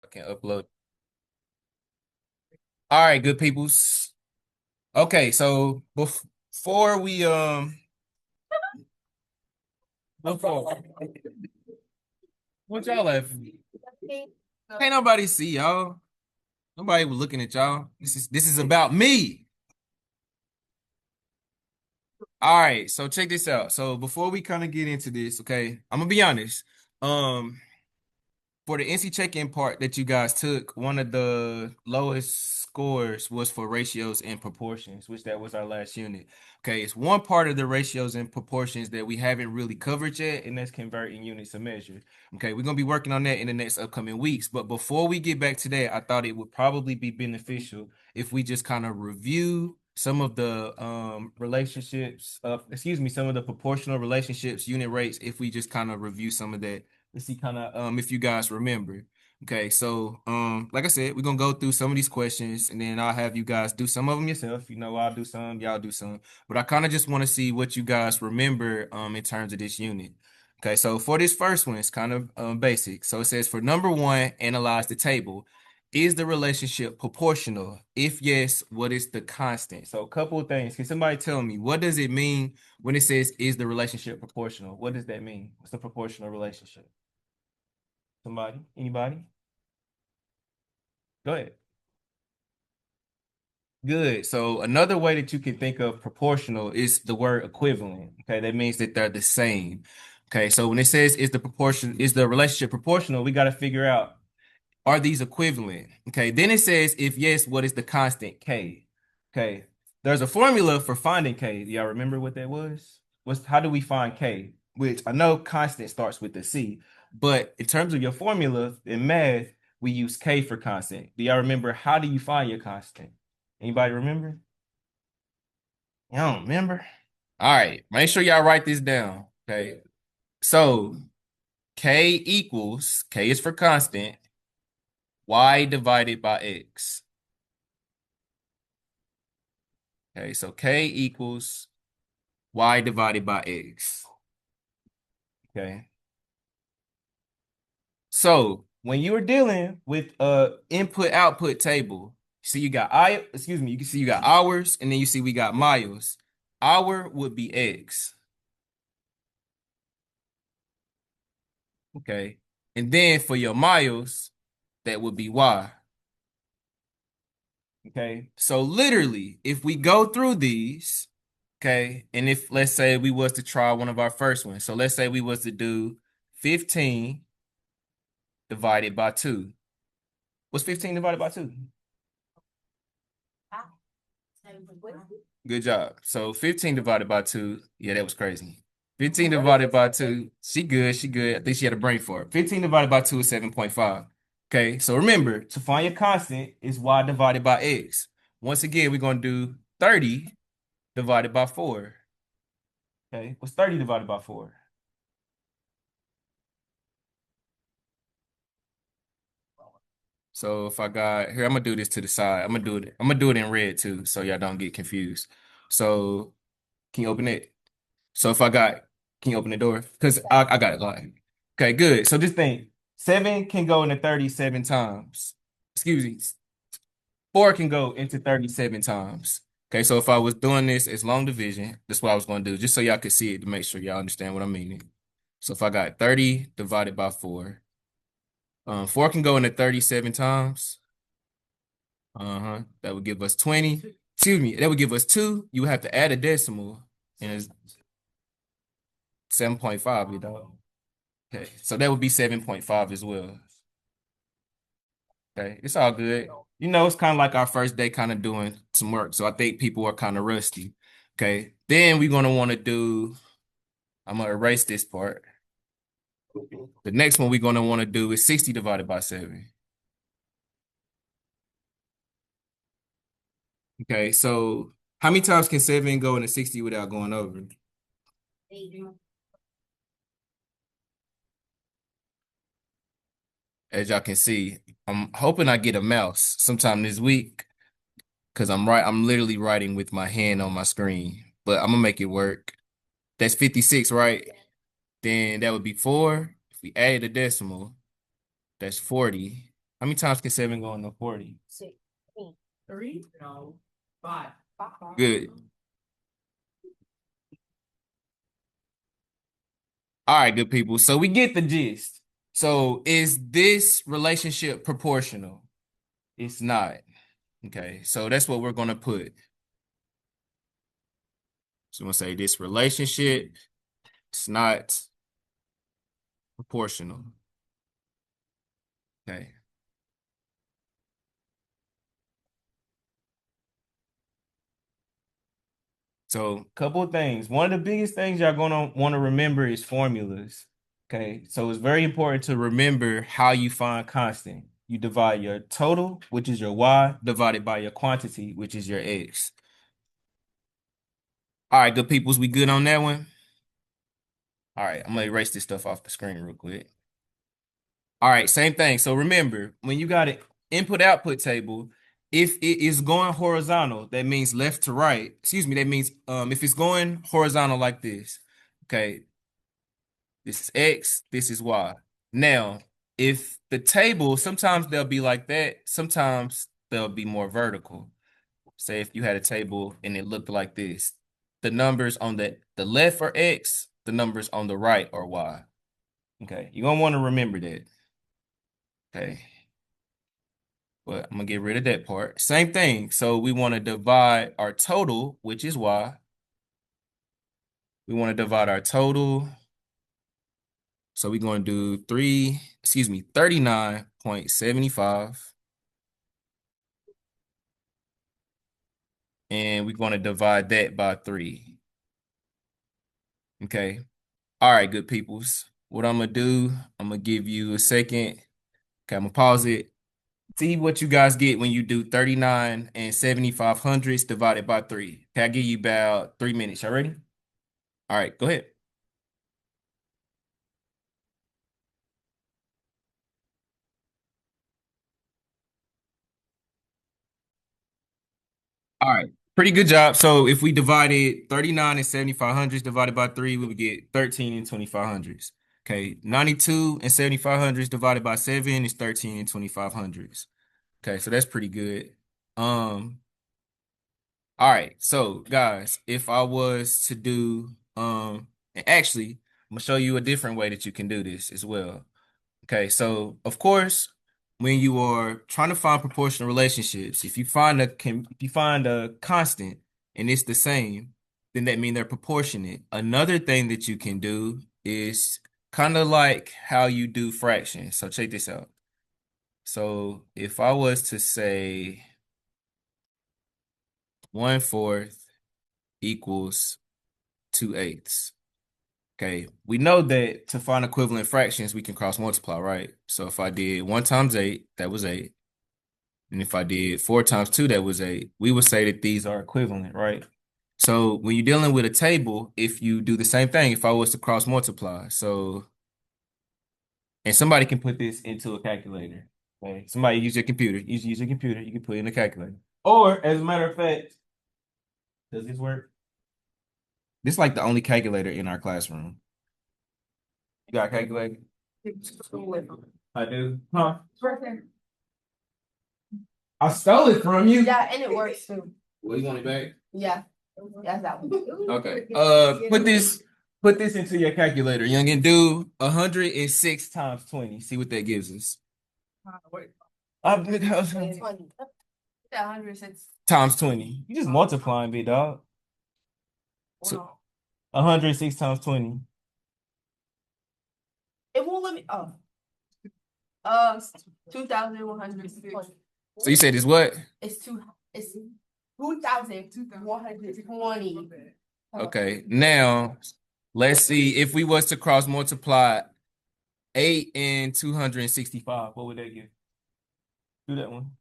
I can upload. All right, good peoples. Okay, so before we before what y'all laughing? Ain't nobody see y'all. Nobody was looking at y'all. This is about me. All right, so check this out. So before we kind of get into this, okay, I'm gonna be honest. Um, for the NC check-in part that you guys took, one of the lowest scores was for ratios and proportions, which that was our last unit. Okay, it's one part of the ratios and proportions that we haven't really covered yet, and that's converting units of measure. Okay, we're gonna be working on that in the next upcoming weeks. But before we get back to that, I thought it would probably be beneficial if we just kind of review some of the relationships of, excuse me, some of the proportional relationships, unit rates, if we just kind of review some of that. Let's see kind of if you guys remember. Okay, so like I said, we're gonna go through some of these questions and then I'll have you guys do some of them yourself. You know, I'll do some, y'all do some. But I kind of just want to see what you guys remember in terms of this unit. Okay, so for this first one, it's kind of basic. So it says for number one, analyze the table. Is the relationship proportional? If yes, what is the constant? So a couple of things. Can somebody tell me what does it mean when it says is the relationship proportional? What does that mean? What's a proportional relationship? Somebody? Anybody? Go ahead. Good. So another way that you can think of proportional is the word equivalent. Okay, that means that they're the same. Okay, so when it says is the relationship proportional, we got to figure out, are these equivalent? Okay, then it says if yes, what is the constant K? Okay, there's a formula for finding K. Do y'all remember what that was? How do we find K? Which I know constant starts with the C, but in terms of your formula in math, we use K for constant. Do y'all remember how do you find your constant? Anybody remember? You don't remember? All right, make sure y'all write this down. Okay, so K is for constant, Y divided by X. Okay, so K equals Y divided by X. Okay. So when you are dealing with input output table, see you got you can see you got hours, and then you see we got miles. Hour would be X. Okay. And then for your miles, that would be Y. Okay. So literally, if we go through these, okay, and if let's say we was to try one of our first ones. So let's say we was to do 15 divided by 2. What's 15 divided by 2? Good job. So 15 divided by 2. Yeah, that was crazy. 15 divided by 2. She good. She good. I think she had a brain for it. 15 divided by 2 is 7.5. Okay. So remember, to find your constant is y divided by x. Once again, we're going to do 30 divided by 4. Okay. What's 30 divided by 4? So if I got here, I'm gonna do this to the side. I'm gonna do it in red too, so y'all don't get confused. So can you open it? So if I got, can you open the door? Because I got it locked. Okay, good. So just think, 7 can go into 37 times. Excuse me, 4 can go into 37 times. Okay, so if I was doing this as long division, that's what I was going to do, just so y'all could see it to make sure y'all understand what I'm meaning. So if I got 30 divided by 4, 4 can go into 37 times. That would give us 20. Excuse me, that would give us 2. You would have to add a decimal, and it's 7.5, you know. Okay, so that would be 7.5 as well. Okay, it's all good. You know, it's kind of like our first day kind of doing some work. So I think people are kind of rusty. Okay, then we're going to want to do, I'm going to erase this part. The next one we're going to want to do is 60 divided by 7. Okay, so how many times can 7 go into 60 without going over? As y'all can see, I'm hoping I get a mouse sometime this week because I'm literally writing with my hand on my screen, but I'm gonna make it work. That's 56, right? Then that would be 4. If we add a decimal, that's 40. How many times can 7 go into 40? 6. 3? No. 5. Good. All right, good people. So we get the gist. So is this relationship proportional? It's not. Okay, so that's what we're going to put. So we'll say this relationship, it's not proportional. Okay. So, couple of things. One of the biggest things y'all gonna want to remember is formulas. Okay, so it's very important to remember how you find constant. You divide your total, which is your y, divided by your quantity, which is your x. All right, good peoples, we good on that one? All right, I'm gonna erase this stuff off the screen real quick. All right, same thing. So remember, when you got an input-output table, if it is going horizontal, that means left to right. Excuse me, that means if it's going horizontal like this, okay, this is X, this is Y. Now, if the table, sometimes they'll be like that, sometimes they'll be more vertical. Say if you had a table and it looked like this, the numbers on the left are X, the numbers on the right are Y. Okay, you're gonna want to remember that. Okay. But I'm gonna get rid of that part. Same thing. So we want to divide our total, which is Y. We want to divide our total. So we're going to do 39.75. And we're going to divide that by 3. Okay. All right, good peoples. What I'm gonna do, I'm gonna give you a second. Okay, I'm gonna pause it. See what you guys get when you do 39 and 75 hundredths divided by 3. Okay, I'll give you about 3 minutes. Y'all ready? All right, go ahead. All right. Pretty good job. So if we divided 39 and 75 hundredths divided by 3, we would get 13 and 25 hundredths. Okay. 92 and 75 hundredths divided by 7 is 13 and 25 hundredths. Okay, so that's pretty good. All right. So guys, if I was to do and actually, I'm gonna show you a different way that you can do this as well. Okay, so of course, when you are trying to find proportional relationships, if you find a constant and it's the same, then that means they're proportionate. Another thing that you can do is kind of like how you do fractions. So check this out. So if I was to say 1/4 equals 2/8. Okay, we know that to find equivalent fractions, we can cross multiply, right? So if I did 1 times 8, that was 8. And if I did 4 times 2, that was 8. We would say that these are equivalent, right? So when you're dealing with a table, if you do the same thing, if I was to cross multiply, and somebody can put this into a calculator. Okay, somebody use your computer. Use your computer. You can put it in a calculator. Or, as a matter of fact, does this work? This is like the only calculator in our classroom. You got a calculator? I do. Huh? It's right there. I stole it from you. Yeah, and it works too. Well, you want it back? Yeah. That's that one. Okay. Put this into your calculator, young, and do 106 times 20. See what that gives us. It's 20. Yeah, 106. Times 20. You just multiplying, big dog. So 106 times 20. It won't let me. Oh. 2,120. So you said it's what? It's 2,120. Okay. Now, let's see if we was to cross multiply 8 and 265. What would that give? Do that one.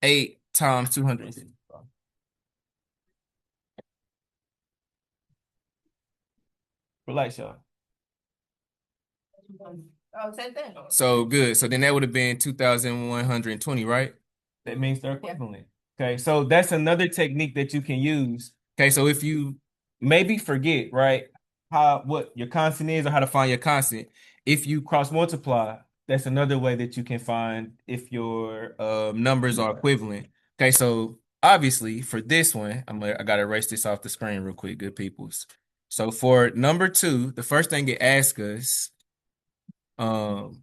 8 times 265. Relax, y'all. Oh, same thing. So good. So then that would have been 2,120, right? That means they're equivalent. Okay, so that's another technique that you can use. Okay, so if you maybe forget, right, what your constant is or how to find your constant, if you cross multiply, That's another way that you can find if your numbers are equivalent. Okay, so obviously for this one, I gotta erase this off the screen real quick, good peoples. So for number two, the first thing it asks us, um,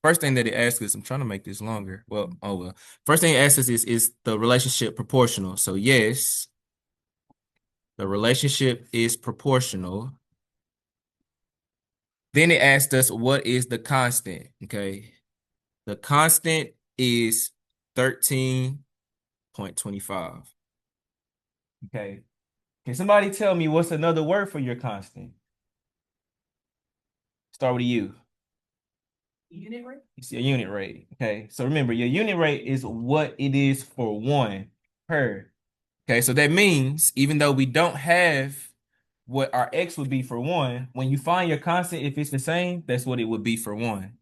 first thing that it asks us, I'm trying to make this longer. Well, oh well. First thing it asks us is the relationship proportional? So yes, the relationship is proportional. Then it asked us what is the constant? Okay. The constant is 13.25. Okay. Can somebody tell me what's another word for your constant? Start with a U. Unit rate? It's your unit rate. Okay. So remember, your unit rate is what it is for one per. Okay. So that means even though we don't have what our x would be for one, when you find your constant, if it's the same, that's what it would be for one.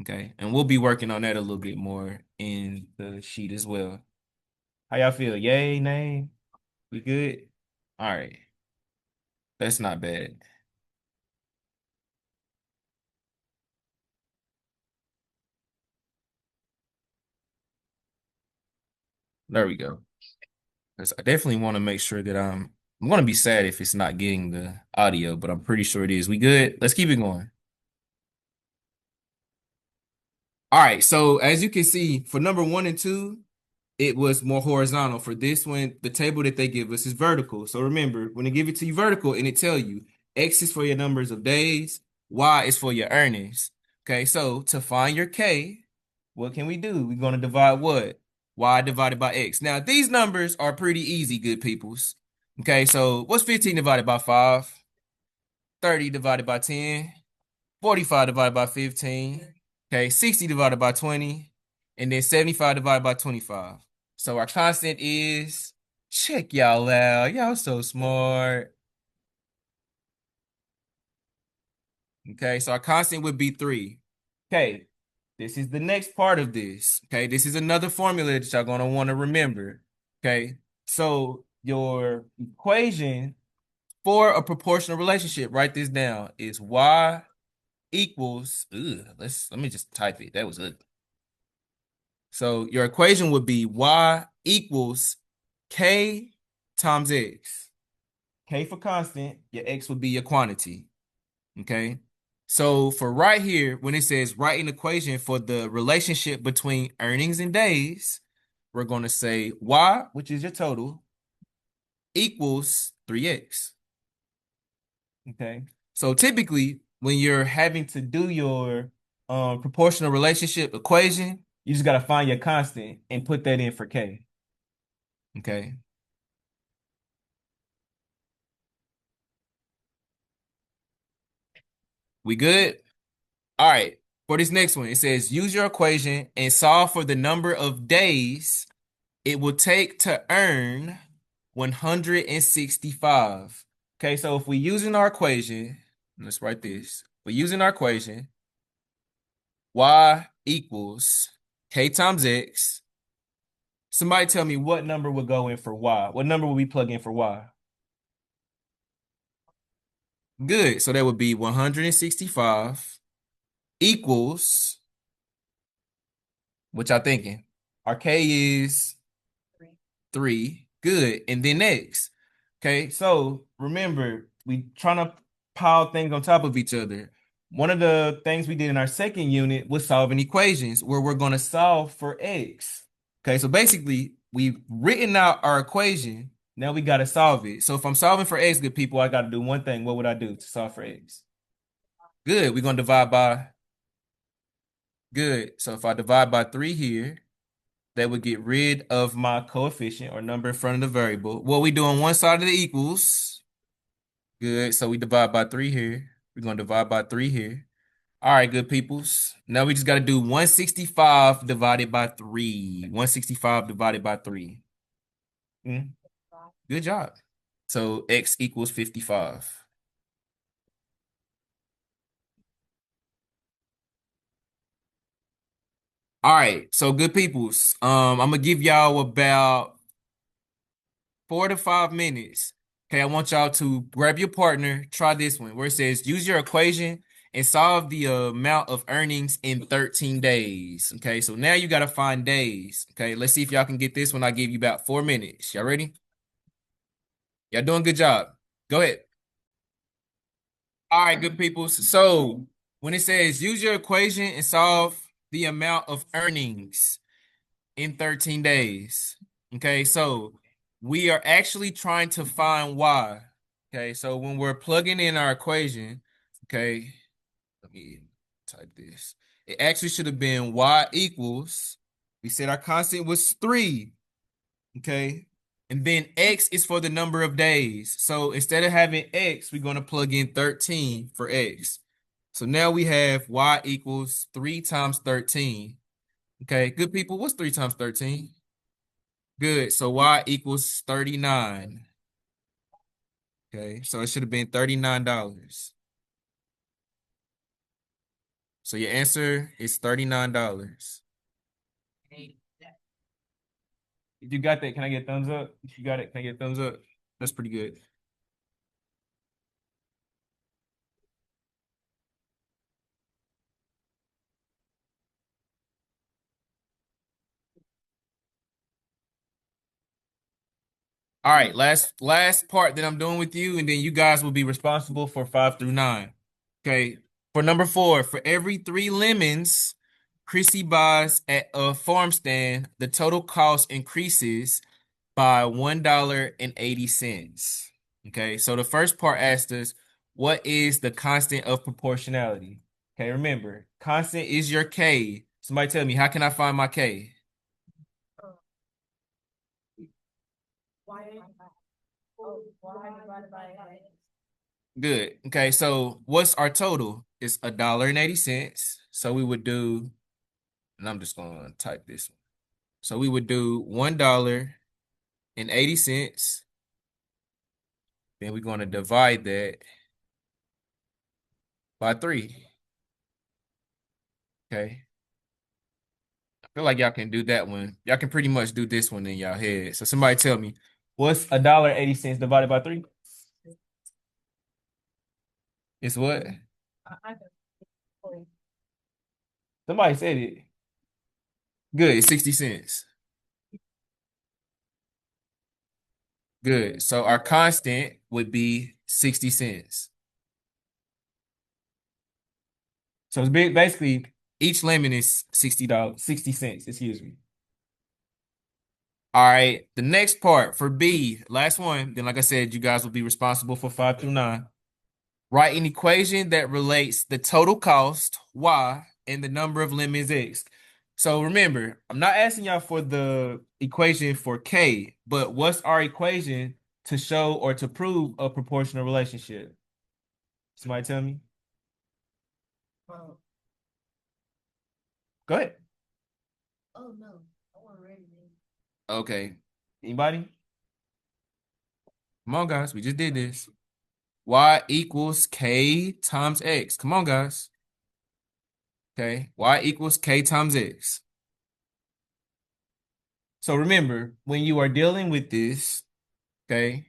Okay. And we'll be working on that a little bit more in the sheet as well. How y'all feel? Yay, nay? We good? All right. That's not bad. There we go. Because I definitely want to make sure that I'm going to be sad if it's not getting the audio, but I'm pretty sure it is. We good? Let's keep it going. All right. So as you can see, for number one and two, it was more horizontal. For this one, the table that they give us is vertical. So remember, when they give it to you vertical and it tell you X is for your numbers of days, Y is for your earnings. Okay, so to find your K, what can we do? We're going to divide what? Y divided by X. Now, these numbers are pretty easy, good peoples. Okay, so what's 15 divided by 5? 30 divided by 10? 45 divided by 15. Okay, 60 divided by 20. And then 75 divided by 25. So our constant is, check y'all out. Y'all so smart. Okay, so our constant would be 3. Okay, this is the next part of this. Okay, this is another formula that y'all gonna want to remember. Okay, so your equation for a proportional relationship, write this down, is y equals, let me just type it. That was ugly. So your equation would be y equals k times x. K for constant, your x would be your quantity. Okay. So for right here, when it says write an equation for the relationship between earnings and days, we're going to say y, which is your total, equals 3x. Okay. So typically, when you're having to do your proportional relationship equation, you just got to find your constant and put that in for k. Okay. We good? All right. For this next one, it says use your equation and solve for the number of days it will take to earn 165. Okay, so if we're using our equation, let's write this. We're using our equation, y equals k times x. Somebody tell me what number would go in for y. What number would we plug in for y? Good. So that would be 165 equals, what y'all thinking? Our k is 3. Good. And then next. Okay, so remember, we trying to pile things on top of each other. One of the things we did in our second unit was solving equations where we're going to solve for x. Okay, so basically, we've written out our equation. Now we got to solve it. So if I'm solving for x, good people, I got to do one thing. What would I do to solve for x? Good. We're going to divide by. Good. So if I divide by 3 here, that would get rid of my coefficient or number in front of the variable. What we do on one side of the equals. Good. So we divide by 3 here. We're going to divide by 3 here. All right, good peoples. Now we just got to do 165 divided by 3. 165 divided by 3. Good job. So x equals 55. All right, so good peoples. I'm gonna give y'all about 4 to 5 minutes. Okay, I want y'all to grab your partner, try this one where it says use your equation and solve the amount of earnings in 13 days. Okay, so now you got to find days. Okay, let's see if y'all can get this when I give you about 4 minutes. Y'all ready? Y'all doing a good job. Go ahead. All right, good people. So when it says use your equation and solve the amount of earnings in 13 days. Okay, so we are actually trying to find y. Okay, so when we're plugging in our equation, okay, let me type this. It actually should have been y equals, we said our constant was 3, okay? And then x is for the number of days. So instead of having x, we're going to plug in 13 for x. So now we have y equals 3 times 13. Okay, good people, what's 3 times 13? Good, so y equals 39. Okay, so it should have been $39. So your answer is $39. If you got that, can I get a thumbs up? If you got it, can I get a thumbs up? That's pretty good. All right, last part that I'm doing with you, and then you guys will be responsible for 5 through 9. Okay. For number 4, for every 3 lemons Chrissy buys at a farm stand, the total cost increases by $1.80. Okay, so the first part asked us, what is the constant of proportionality? Okay, remember, constant is your K. Somebody tell me, how can I find my K? Y divided by X. Good. Okay, so what's our total? It's $1.80. So we would do, and I'm just gonna type this one. So we would do $1.80. Then we're gonna divide that by 3. Okay. I feel like y'all can do that one. Y'all can pretty much do this one in y'all head. So somebody tell me, what's $1.80 divided by 3? It's what? I know. Somebody said it. Good, it's 60 cents. Good. So our constant would be 60 cents. So it's basically each lemon is $60, 60 cents, excuse me. All right, the next part for B, last one. Then, like I said, you guys will be responsible for 5 through 9. Write an equation that relates the total cost, Y, and the number of lemons, X. So remember, I'm not asking y'all for the equation for K, but what's our equation to show or to prove a proportional relationship? Somebody tell me. Oh, Go ahead. oh no, I want to read it. Okay. Anybody? Come on, guys. We just did this. Y equals K times X. Come on, guys. Okay. Y equals K times X. So remember, when you are dealing with this, okay,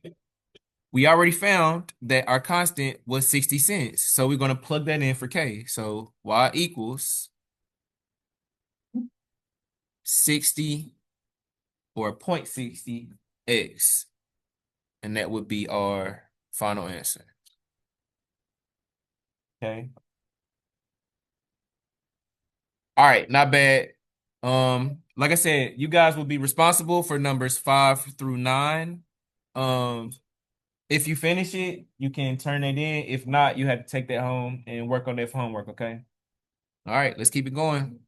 we already found that our constant was 60 cents. So we're going to plug that in for K. So Y equals 60 or 0.60 X. And that would be our final answer. Okay. All right, not bad. Like I said, you guys will be responsible for numbers 5 through 9. Um, if you finish it, you can turn it in. If not, you have to take that home and work on that for homework, okay? All right, let's keep it going.